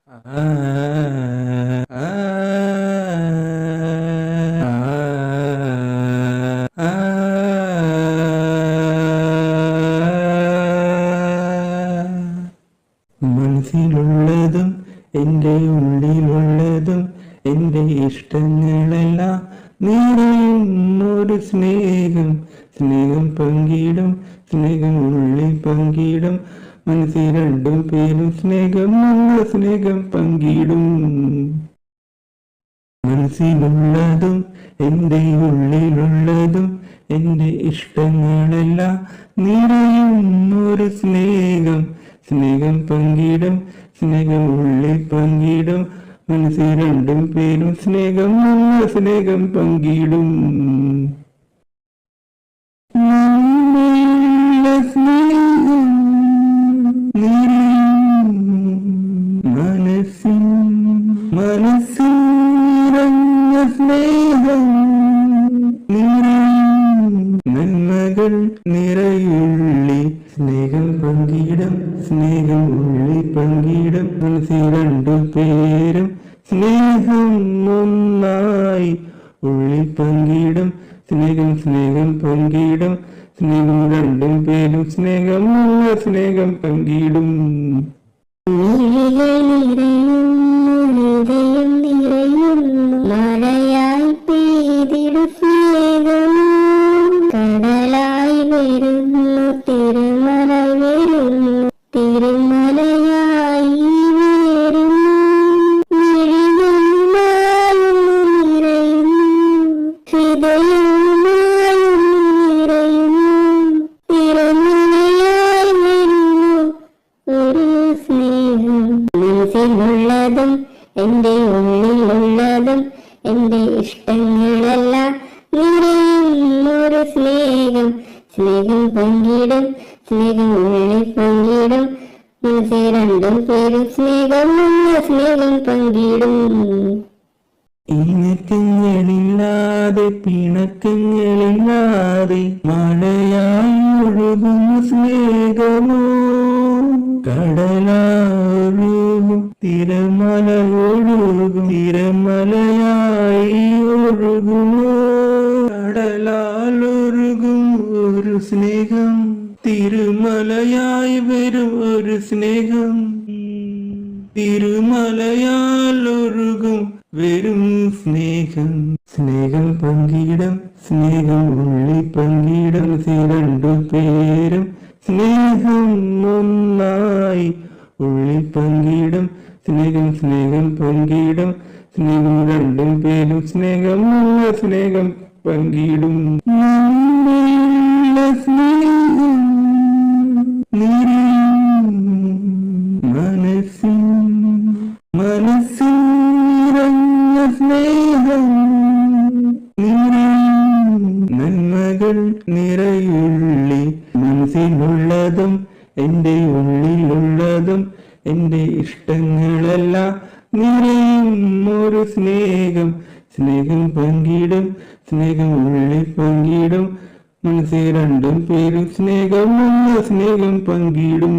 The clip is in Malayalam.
മനസ്സിലുള്ളതും എൻ്റെ ഉള്ളിലുള്ളതും എൻ്റെ ഇഷ്ടങ്ങളെല്ലാം നിറയും ഒരു സ്നേഹം. സ്നേഹം പങ്കിടും, സ്നേഹം ഉള്ളിൽ പങ്കിടും. മനസ്സിൽ രണ്ടും പേരും സ്നേഹം, നല്ല സ്നേഹം പങ്കിടും. മനസ്സിലുള്ളതും എൻ്റെ ഉള്ളിലുള്ളതും എൻ്റെ ഇഷ്ടങ്ങളെല്ലാം നിറയും ഒരു സ്നേഹം. സ്നേഹം പങ്കിടും, സ്നേഹം ഉള്ളിൽ പങ്കിടും. മനസ്സിൽ രണ്ടും പേരും സ്നേഹം, നല്ല സ്നേഹം പങ്കിടും. സ്നേഹം മനസ്സിൻ മനസ്സിൻ നിറഞ്ഞ സ്നേഹം, നന്മകൾ നിറയുള്ളി. സ്നേഹം പങ്കിടും, സ്നേഹം ഉള്ളി പങ്കിടും. മനസ്സിൽ രണ്ടു പേരും സ്നേഹം ഒന്നായി ഉള്ളിൽ പങ്കിടും. സ്നേഹം സ്നേഹം പങ്കിടും, സ്നേഹം രണ്ടും പേരും സ്നേഹം, നല്ല സ്നേഹം പങ്കിടും. മഴയായി പെയ്തിടും സ്നേഹം, കടലായി വരുന്നു തിരുമല വരുന്നു, തിരുമലയായി വരുന്നു. നിഴലുമായൊന്നു നിറയുന്നു, ഹൃദയവുമായൊന്നു നിറയുന്നു. തിരുമലയായി വരുന്നു ഒരു സ്നേഹം. മനസ്സിലുള്ളതും എൻ്റെ ഉള്ളിലുള്ളതും എൻ്റെ ഇഷ്ടങ്ങളെല്ലാം നിറയും ഒരു സ്നേഹം. സ്നേഹം പങ്കിടും, സ്നേഹം ഉള്ളിൽ പങ്കിടും. മനസ്സിൽ രണ്ടും പേരും സ്നേഹം, നല്ല സ്നേഹം പങ്കിടും. ഇണക്കങ്ങളില്ലാതെ പിണക്കങ്ങളില്ലാതെ മഴയായി ഒഴുകുന്ന സ്നേഹമോ, കടലായൊഴുകും തിരമല ഒഴുകും, തിരമലയായി ഒഴുകുമോ. കടലാലൊഴുകും ഒരു സ്നേഹം, തിരുമലയായി വരും ഒരു സ്നേഹം. തിരുമലയാലൊഴുകും വരും സ്നേഹം. സ്നേഹം പങ്കിടും, സ്നേഹം ഉള്ളിൽ പങ്കിടും. രണ്ടു പേരും സ്നേഹം ഒന്നായി ഉള്ളിൽ പങ്കിടും. സ്നേഹം സ്നേഹം പങ്കിടും, സ്നേഹം രണ്ടും പേരും സ്നേഹം, നല്ല സ്നേഹം പങ്കിടും. സ്നേഹം മനസ്സിൻ മനസ്സിൻ നിറഞ്ഞ സ്നേഹം, നന്മകൾ നിറയുള്ളി. മനസ്സിലുള്ളതും എൻ്റെ ഉള്ളിലുള്ളതും എൻ്റെ ഇഷ്ടങ്ങളെല്ലാം നിറയും ഒരു സ്നേഹം. സ്നേഹം പങ്കിടും, സ്നേഹം ഉള്ളിൽ പങ്കിടും. മനസ്സിൽ രണ്ടും പേരും സ്നേഹം, നല്ല സ്നേഹം പങ്കിടും.